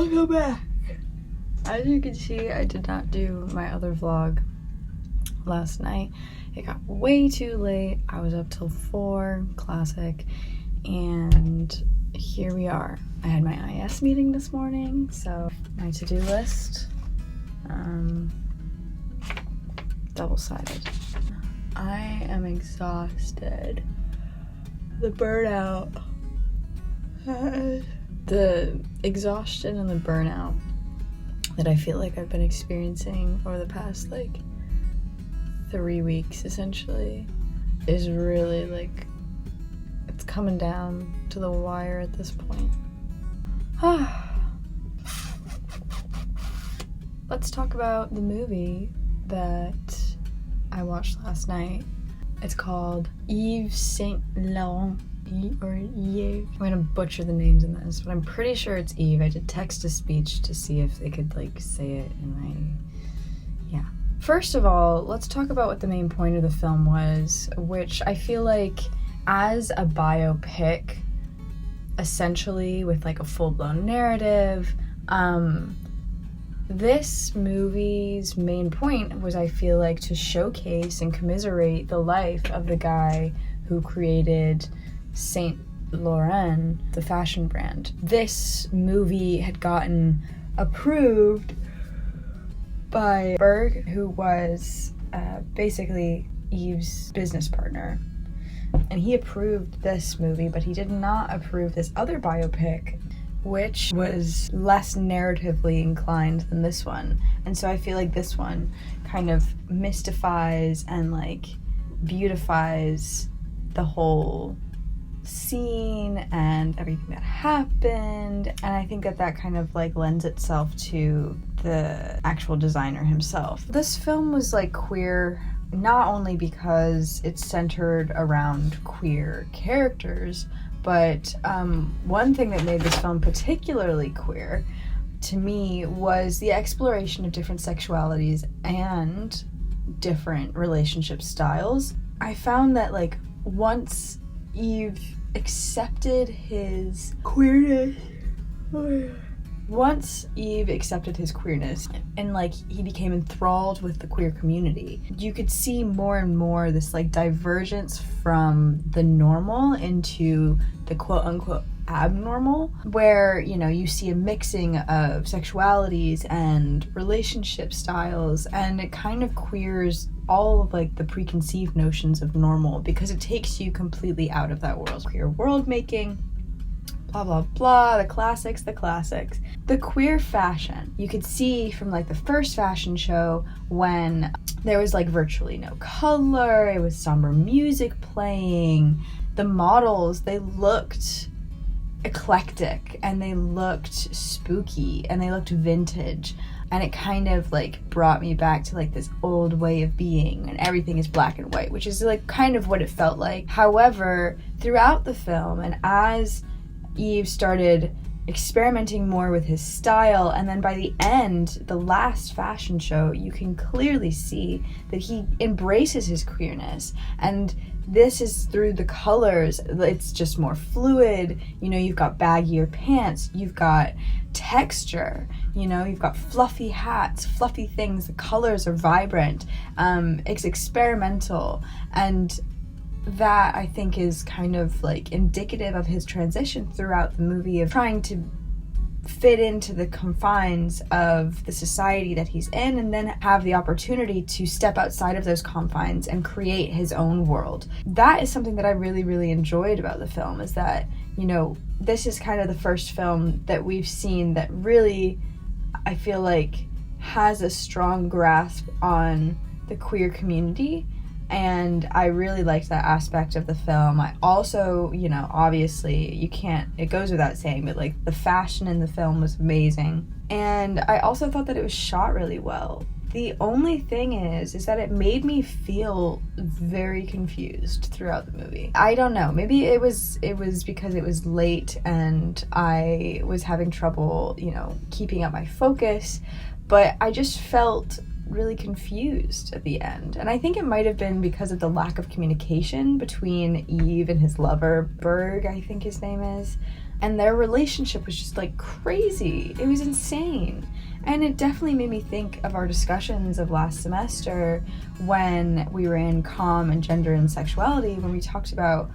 Welcome back. As you can see, I did not do my other vlog last night. It got way too late. I was up till 4, classic, and here we are. I had my IS meeting this morning, so my to-do list, double-sided. I am exhausted. The burnout, the exhaustion and the burnout that I feel like I've been experiencing over the past like 3 weeks essentially is really like, it's coming down to the wire at this point. Let's talk about the movie that I watched last night. It's called Yves Saint Laurence, or Yves. I'm gonna butcher the names in this, but I'm pretty sure it's Yves. I did text-to-speech to see if they could like say it in my, yeah. First of all, let's talk about what the main point of the film was, which I feel like as a biopic, essentially with like a full-blown narrative, this movie's main point was, I feel like, to showcase and commiserate the life of the guy who created Saint Laurent, the fashion brand. This movie had gotten approved by Berg, who was basically Yves' business partner. And he approved this movie, but he did not approve this other biopic, which was less narratively inclined than this one. And so I feel like this one kind of mystifies and like beautifies the whole scene and everything that happened, and I think that that kind of like lends itself to the actual designer himself. This film was like queer not only because it's centered around queer characters, but one thing that made this film particularly queer to me was the exploration of different sexualities and different relationship styles. I found that like once Yves accepted his queerness, and like he became enthralled with the queer community, you could see more and more this like divergence from the normal into the quote-unquote abnormal, where, you know, you see a mixing of sexualities and relationship styles, and it kind of queers all of like the preconceived notions of normal because it takes you completely out of that world. Queer world making, blah blah blah, the classics. The queer fashion, you could see from like the first fashion show when there was like virtually no color, it was somber music playing, the models, they looked eclectic and they looked spooky and they looked vintage, and it kind of like brought me back to like this old way of being, and everything is black and white, which is like kind of what it felt like. However, throughout the film, and as Yves started experimenting more with his style, and then by the end, the last fashion show, you can clearly see that he embraces his queerness, and this is through the colors. It's just more fluid, you know, you've got baggier pants, you've got texture, you know, you've got fluffy hats, fluffy things, the colors are vibrant, it's experimental, and that I think is kind of like indicative of his transition throughout the movie of trying to fit into the confines of the society that he's in, and then have the opportunity to step outside of those confines and create his own world. That is something that I really, really enjoyed about the film, is that, you know, this is kind of the first film that we've seen that really, I feel like, has a strong grasp on the queer community, and I really liked that aspect of the film. I also, you know, obviously it goes without saying, but like the fashion in the film was amazing, and I also thought that it was shot really well. The only thing is that it made me feel very confused throughout the movie. I don't know, maybe it was because it was late and I was having trouble, you know, keeping up my focus, but I just felt really confused at the end. And I think it might have been because of the lack of communication between Yves and his lover, Berg, I think his name is. And their relationship was just like crazy. It was insane. And it definitely made me think of our discussions of last semester when we were in comm and gender and sexuality, when we talked about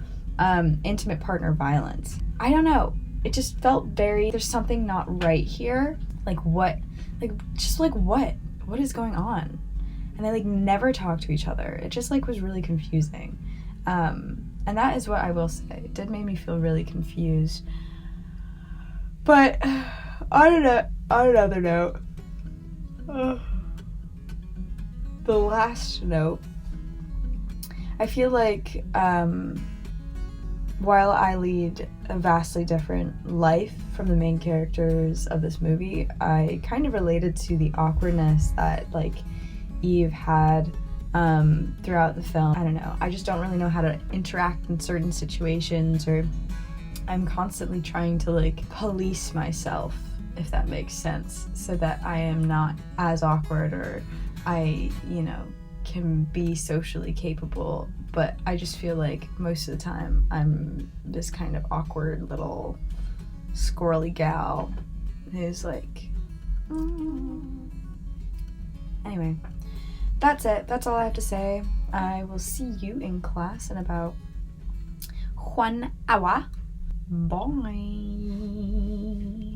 intimate partner violence. I don't know. It just felt there's something not right here. Like what? What is going on? And they like never talk to each other. It just like was really confusing. And that is what I will say. It did make me feel really confused. But on another note, the last note, I feel like while I lead a vastly different life from the main characters of this movie, I kind of related to the awkwardness that like Eve had throughout the film. I don't know. I just don't really know how to interact in certain situations, or I'm constantly trying to like police myself, if that makes sense, so that I am not as awkward, or I, can be socially capable. But I just feel like most of the time I'm this kind of awkward little squirrely gal who's like, Anyway, that's it. That's all I have to say. I will see you in class in about 1 hour. Bye.